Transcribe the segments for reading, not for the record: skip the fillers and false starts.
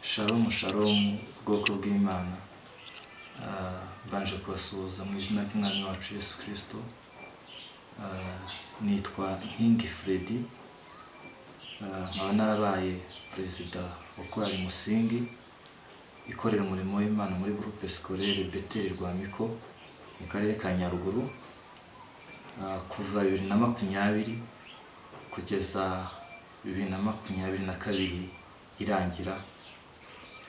Shalom shalom bwoko bw'Imana. Banje kubasuhuza mu izina ry'Umwami wacu Yesu Kristo. Nitwa Nkingi Freddy. Nkaba narabaye perezida wa korali Musingi ikorera umurimo w'Imana muri groupe scolaire Bethel Rwamiko mu karere ka Nyaruguru kuva 2020 kugeza 2022 irangira.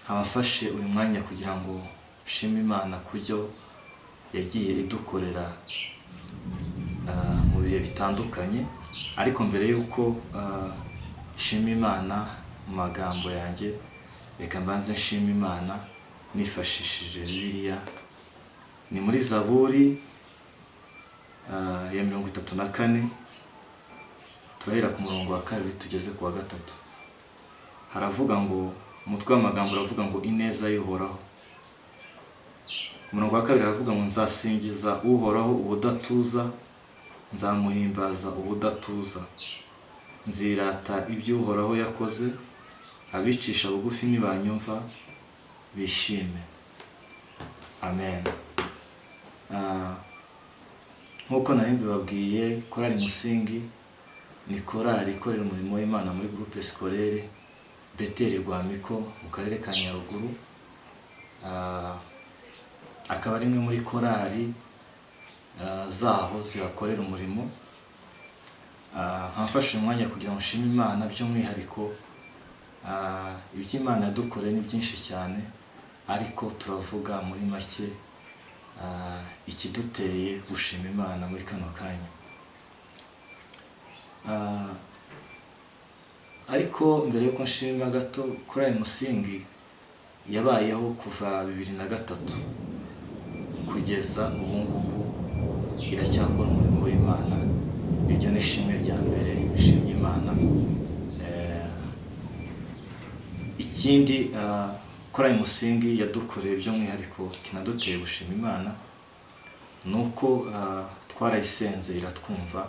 Abafashe uyu mwanya kugira ngo nshime Imana kujyo yagiye idukorera mu bihe bitandukanye, ariko mbere yuko nshime Imana mu magambo yanjye, reka mbanze nshime Imana nifashishije Bibiliya. Ni muri Zaburi ya 34 turahera ku murongo wa 2 tugeze ku wa 3. Haravuga ngo umutwe w'amagambo uravuga ngo ineza y'Uhoraho. Ku murongo wa 2 haravuga ngo nzasingiza Uhoraho ubudatuza, nzamuhimbaza ubudatuza, nzirata ibyo Uhoraho yakoze, abicisha bugufi nibanyumva bishime. Amen. Nkuko nari mbibabwiye, korali Musingi ni korali ikorera umurimo w'Imana muri groupe scolaire Bethel Rwamiko mu karere ka Nyaruguru. Akaba ari imwe muri korali zaho zihakorera umurimo. Nkamfashe umwanya kugira ngo nshime Imana by'umwihariko. Iby'Imana yadukoreye ni byinshi cyane, ariko turavuga muri make ikiduteye gushima Imana muri kano kanya. Ariko mbere yuko nshima gato, korali Musingi yabayeho kuva 2003 kugeza ubu ngubu iracyakora umurimo w'Imana. Iryo ni ishimwe rya mbere nshimye Imana. Ikindi korali Musingi yadukoreye by'umwihariko kinaduteye gushima Imana nuko twarayisenze iratwumva.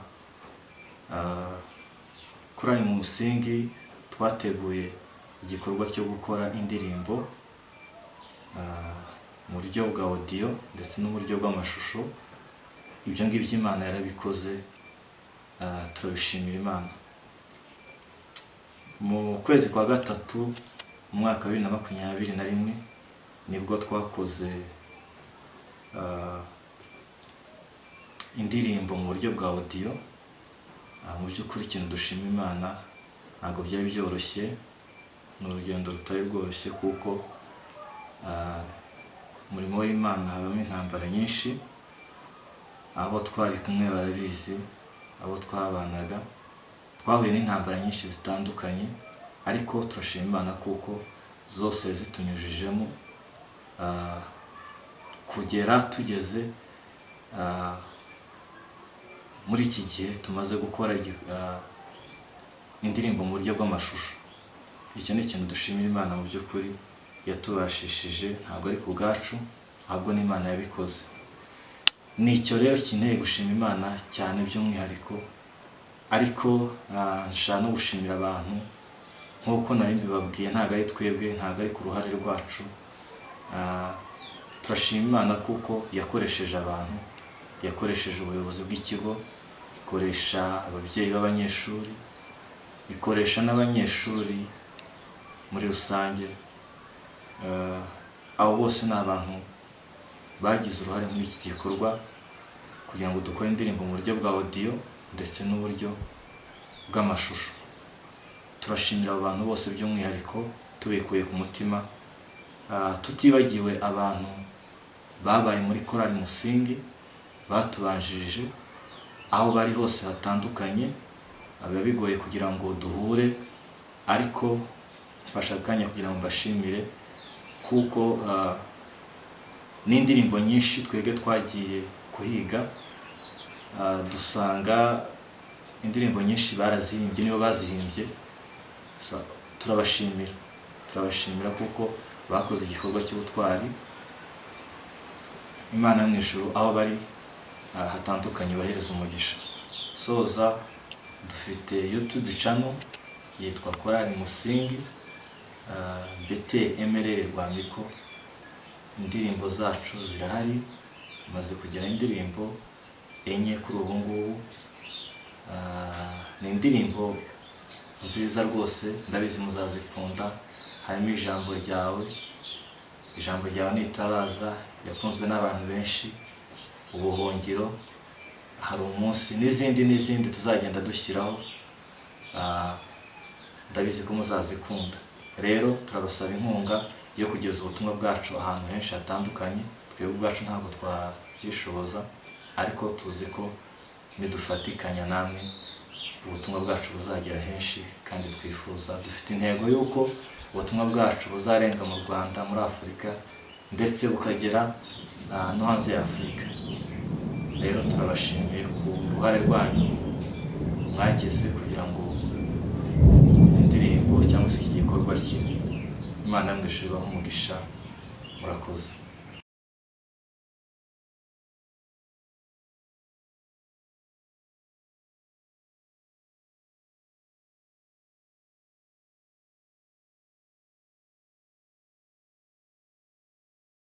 Korali Musingi twateguye igikorwa cyo gukora indirimbo mu buryo bwa audio ndetse n'uburyo bw'amashusho. Ibyo ngibyo Imana yarabikoze, turabishimira Imana. Mu kwezi kwa 3 mu mwaka wa 2021 nibwo twakoze indirimbo mu buryo bwa audio. Mu by'ukuri ikintu dushima Imana ntabwo byari byoroshye, ni urugendo rutari rworoshye kuko umurimo w'Imana habamo intambara nyinshi. Abo twari kumwe barabizi, abo twabanaga twahuye n'intambara nyinshi zitandukanye, ariko turashima Imana kuko zose zitunyujijemo kugera tugeze muri iki gihe tumaze gukora indirimbo mu buryo bw'amashusho. Icyo ni ikintu dushimira Imana mu by'ukuri yatubashishije, ntabwo ari ku bwacu, ahubwo ni Imana yabikoze. Nicyo rero kineye gushima Imana cyane by'umwihariko. Ariko nshaka no gushimira abantu nk'uko nari mbibabwiye, ntabwo ari twebwe, ntabwo ari ku ruhare rwacu. Turashima Imana kuko yakoresheje abantu, yakoresheje ubuyobozi bw'ikigo, ikoresha ababyeyi b'abanyeshuri, ikoresha n'abanyeshuri muri rusange. Abo bose ni abantu bagize uruhare muri iki gikorwa kugira ngo dukore indirimbo mu buryo bwa audio ndetse n'uburyo bw'amashusho. Turashimira abo bantu bose by'umwihariko tubikuye ku mutima, tutibagiwe abantu babaye muri korali Musingi batubanjirije aho bari hose hatandukanye. Biba bigoye kugira ngo duhure, ariko mfasha akanya kugira ngo mbashimire kuko n'indirimbo nyinshi twebwe twagiye kuhiga dusanga indirimbo nyinshi barazihimbye, nibo bazihimbye. Turabashimira kuko bakoze igikorwa cy'ubutwari. Imana yo mu ijuru aho bari hatandukanye bahereza umugisha. Soza dufite YouTube channel yitwa Korali Musingi, Beteli MRR Rwamiko. Indirimbo zacu zirahari, maze kugera indirimbo enye kuri ubu ngubu. Ni indirimbo nziza rwose, ndabizi muzazikunda. Harimo ijambo ryawe nitabaza, yakunzwe n'abantu benshi. Ubuhungiro, hari umunsi, n'izindi tuzagenda dushyiraho. Ndabizi ko muzazikunda. Rero turabasaba inkunga yo kugeza ubutumwa bwacu ahantu henshi hatandukanye. Twebwe ubwacu ntabwo twabyishoboza, ariko tuzi ko nidufatikanya namwe ubutumwa bwacu buzagera henshi, kandi dufite intego y'uko ubutumwa bwacu buzarenga mu Rwanda, muri Afurika, ndetse bukagera no hanze ya Afurika. Rero turabashimiye ku ruhare rwanyu mwagize kugira ngo izi ndirimbo cyangwa se iki gikorwa kimwe Imana mwishuribaho umugisha. Murakoze.